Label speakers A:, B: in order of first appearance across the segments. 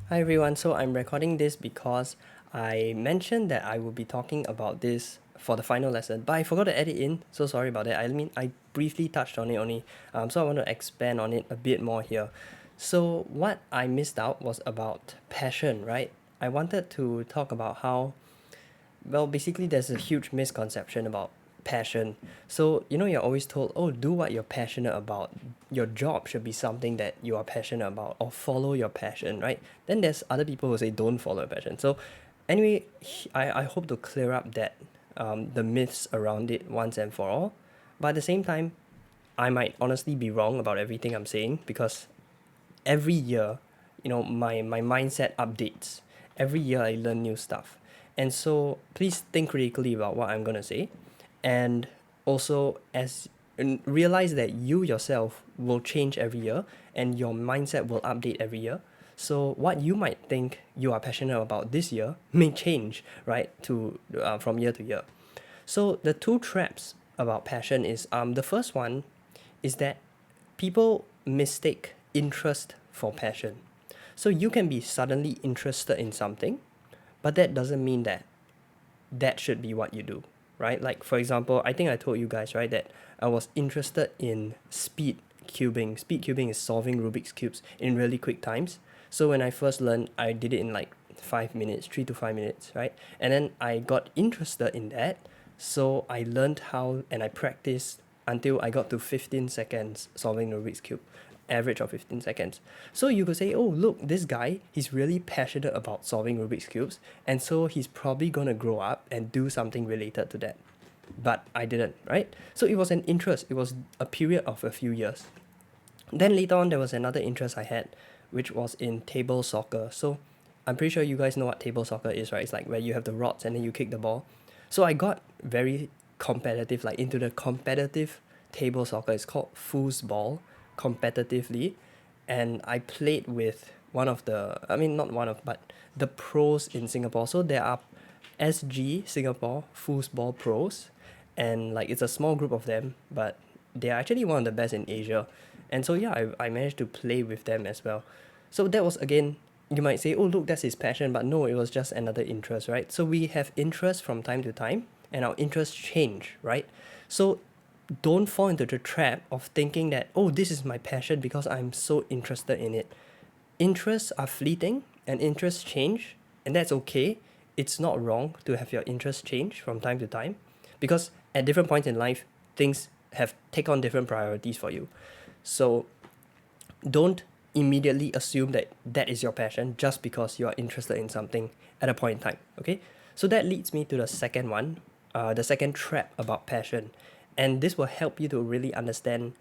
A: Hi everyone, so I'm recording this because I mentioned that I will be talking about this for the final lesson, but I forgot to edit in, so sorry about that. I mean, I briefly touched on it only, so I want to expand on it a bit more here. So, what I missed out was about passion, right? I wanted to talk about how well, basically, there's a huge misconception about passion. So, you're always told, oh, do what you're passionate about. Your job should be something that you are passionate about, or follow your passion, right? Then there's other people who say, don't follow your passion. So, anyway, I hope to clear up that the myths around it once and for all. But at the same time, I might honestly be wrong about everything I'm saying because every year, my mindset updates. Every year I learn new stuff. And so please think critically about what I'm going to say. And also and realize that you yourself will change every year and your mindset will update every year. So what you might think you are passionate about this year may change, right, to from year to year. So the two traps about passion is the first one is that people mistake interest for passion. So you can be suddenly interested in something, but that doesn't mean that that should be what you do, right? Like for example, I think I told you guys, right, that I was interested in speed cubing. Speed cubing is solving Rubik's cubes in really quick times. So when I first learned, I did it in like 5 minutes, 3 to 5 minutes, right? And then I got interested in that. So I learned how and I practiced until I got to 15 seconds solving the Rubik's cube, average of 15 seconds. So you could say, oh, look, this guy, he's really passionate about solving Rubik's cubes, and so he's probably going to grow up and do something related to that. But I didn't, right? So it was an interest, it was a period of a few years. Then later on, there was another interest I had, which was in table soccer. So I'm pretty sure you guys know what table soccer is, right? It's like where you have the rods and then you kick the ball. So I got very competitive, like into the competitive table soccer. It's called foosball, competitively. And I played with one of the, I mean, not one of, but the pros in Singapore. So there are SG Singapore foosball pros, and like it's a small group of them, but they are actually one of the best in Asia. And so yeah, I managed to play with them as well. So that was again, you might say, oh look, that's his passion, but no, it was just another interest, right? So we have interest from time to time, and our interests change, right? So don't fall into the trap of thinking that, oh, this is my passion because I'm so interested in it. Interests are fleeting and interests change, and that's okay. It's not wrong to have your interests change from time to time because at different points in life, things have take on different priorities for you. So don't immediately assume that that is your passion just because you are interested in something at a point in time. Okay, so that leads me to the second one, the second trap about passion, and this will help you to really understand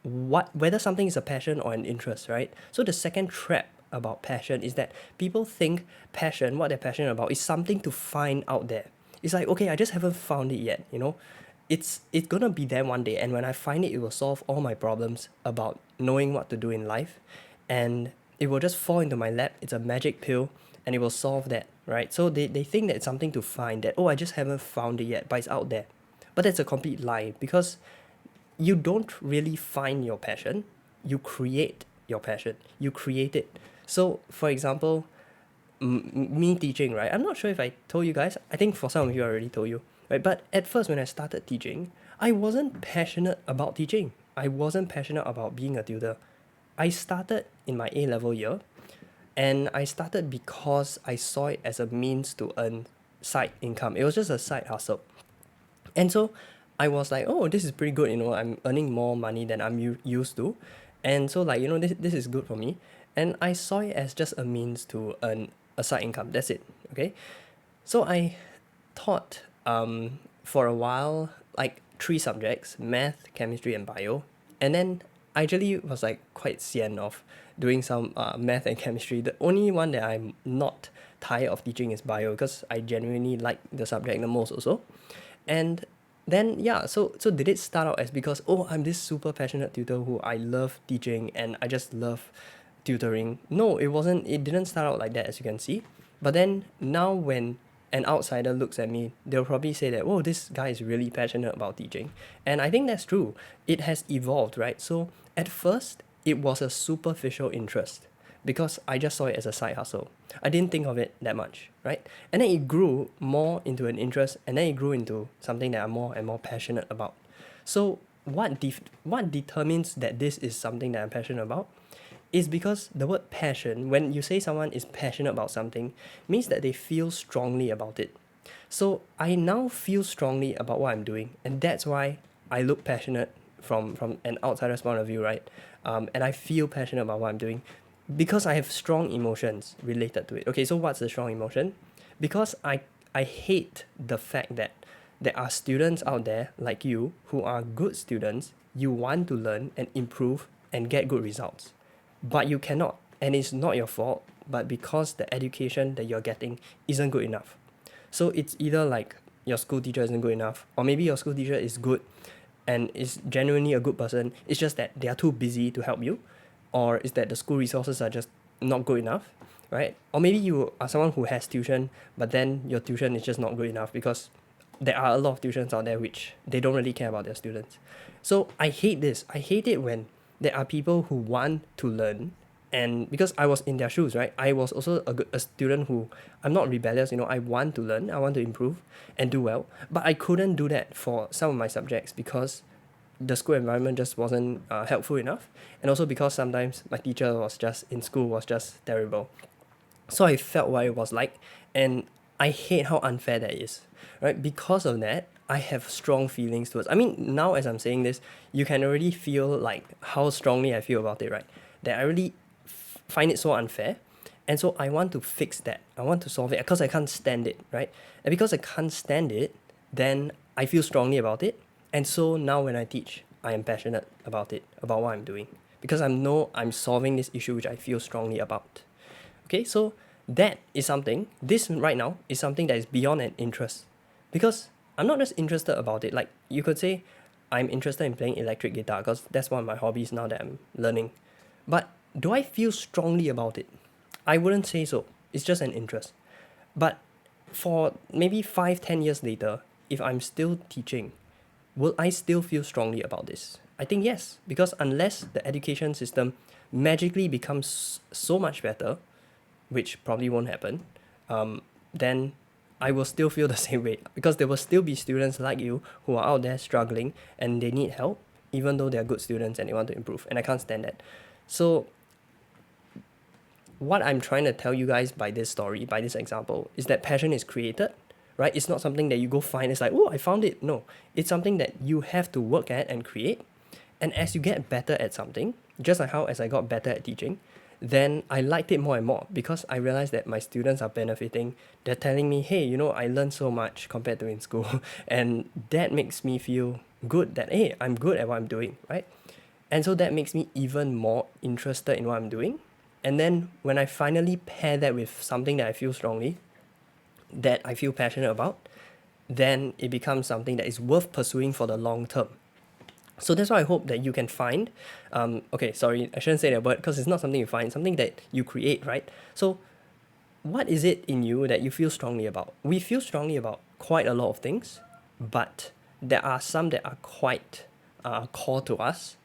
A: what whether something is a passion or an interest, right? So the second trap about passion is that people think passion, what they're passionate about, is something to find out there. It's like, okay, I just haven't found it yet, it's gonna be there one day, and when I find it, it will solve all my problems about knowing what to do in life, and it will just fall into my lap. It's a magic pill, and it will solve that, right? So they think that it's something to find, that, oh, I just haven't found it yet, but it's out there. But that's a complete lie because you don't really find your passion, you create your passion, you create it. So for example, me teaching, right? I'm not sure if I told you guys. I think for some of you I already told you, right? But at first, when I started teaching, I wasn't passionate about teaching. I wasn't passionate about being a tutor. I started in my A level year, and I started because I saw it as a means to earn side income. It was just a side hustle. And so I was like, oh, this is pretty good, I'm earning more money than I'm used to. And so, like, this is good for me. And I saw it as just a means to earn a side income. That's it. Okay. So I taught for a while, like three subjects: math, chemistry, and bio. And then I actually was like quite sian of doing some math and chemistry. The only one that I'm not tired of teaching is bio because I genuinely like the subject the most also. And then yeah, so did it start out as because, oh, I'm this super passionate tutor who I love teaching and I just love tutoring? No, it didn't start out like that, as you can see. But then now when an outsider looks at me, they'll probably say that, oh, this guy is really passionate about teaching. And I think that's true. It has evolved, right? So at first it was a superficial interest, because I just saw it as a side hustle. I didn't think of it that much, right? And then it grew more into an interest, and then it grew into something that I'm more and more passionate about. So what determines that this is something that I'm passionate about is because the word passion, when you say someone is passionate about something, means that they feel strongly about it. So I now feel strongly about what I'm doing, and that's why I look passionate from an outsider's point of view, right? And I feel passionate about what I'm doing because I have strong emotions related to it. Okay, so what's the strong emotion? Because I hate the fact that there are students out there like you who are good students, you want to learn and improve and get good results, but you cannot, and it's not your fault, but because the education that you're getting isn't good enough. So it's either like your school teacher isn't good enough, or maybe your school teacher is good and is genuinely a good person. It's just that they are too busy to help you, or is that the school resources are just not good enough, right? Or maybe you are someone who has tuition, but then your tuition is just not good enough because there are a lot of tuitions out there which they don't really care about their students. So I hate this. I hate it when there are people who want to learn, and because I was in their shoes, right? I was also a student who, I'm not rebellious, I want to learn, I want to improve and do well, but I couldn't do that for some of my subjects because the school environment just wasn't helpful enough, and also because sometimes my teacher was just in school was just terrible. So I felt what it was like, and I hate how unfair that is, right? Because of that, I have strong feelings towards. I mean, now as I'm saying this, you can already feel like how strongly I feel about it, right? That I really find it so unfair, and so I want to fix that. I want to solve it because I can't stand it, right? And because I can't stand it, then I feel strongly about it, and so now when I teach, I am passionate about it, about what I'm doing, because I know I'm solving this issue which I feel strongly about. Okay, so that is something, this right now is something that is beyond an interest. Because I'm not just interested about it. Like you could say I'm interested in playing electric guitar because that's one of my hobbies now that I'm learning. But do I feel strongly about it? I wouldn't say so. It's just an interest. But for maybe 5, 10 years later, if I'm still teaching, will I still feel strongly about this? I think yes, because unless the education system magically becomes so much better, which probably won't happen, then I will still feel the same way because there will still be students like you who are out there struggling and they need help, even though they're good students and they want to improve. And I can't stand that. So, what I'm trying to tell you guys by this story, by this example, is that passion is created, right? It's not something that you go find. It's like, oh, I found it. No, it's something that you have to work at and create. And as you get better at something, just like how as I got better at teaching, then I liked it more and more because I realized that my students are benefiting. They're telling me, hey, I learned so much compared to in school. And that makes me feel good that, hey, I'm good at what I'm doing, right? And so that makes me even more interested in what I'm doing. And then when I finally pair that with something that I feel strongly, that I feel passionate about, then it becomes something that is worth pursuing for the long term. So that's why I hope that you can find, okay, sorry, I shouldn't say that word because it's not something you find, something that you create, right? So what is it in you that you feel strongly about? We feel strongly about quite a lot of things, but there are some that are quite core to us.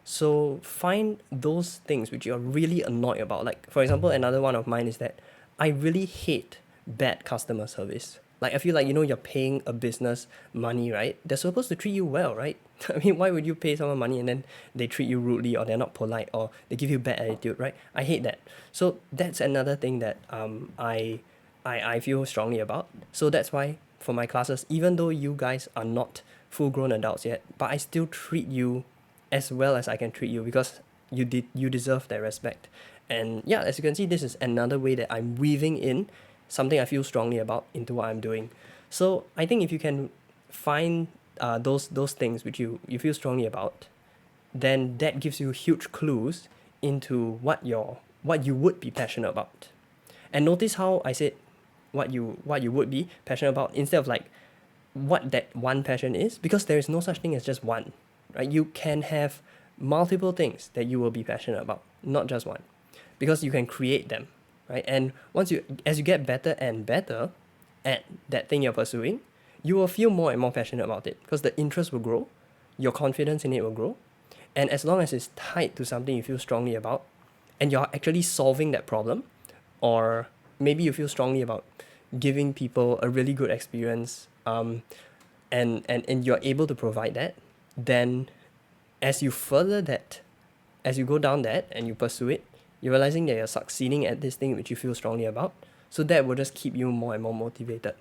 A: So find those things which you're really annoyed about. Like, for example, another one of mine is that I really hate bad customer service. Like, I feel like, you're paying a business money, right? They're supposed to treat you well, right? I mean, why would you pay someone money and then they treat you rudely or they're not polite or they give you bad attitude, right? I hate that. So that's another thing that I feel strongly about. So that's why for my classes, even though you guys are not full-grown adults yet, but I still treat you as well as I can treat you because you deserve that respect. And yeah, as you can see, this is another way that I'm weaving in something I feel strongly about into what I'm doing. So I think if you can find those things which you feel strongly about, then that gives you huge clues into what you would be passionate about. And notice how I said what you would be passionate about instead of like what that one passion is, because there is no such thing as just one, right? You can have multiple things that you will be passionate about, not just one, because you can create them, right? And as you get better and better at that thing you're pursuing, you will feel more and more passionate about it because the interest will grow, your confidence in it will grow, and as long as it's tied to something you feel strongly about, and you're actually solving that problem, or maybe you feel strongly about giving people a really good experience, and you're able to provide that, then as you further that, as you go down that and you pursue it, you're realizing that you're succeeding at this thing which you feel strongly about. So that will just keep you more and more motivated.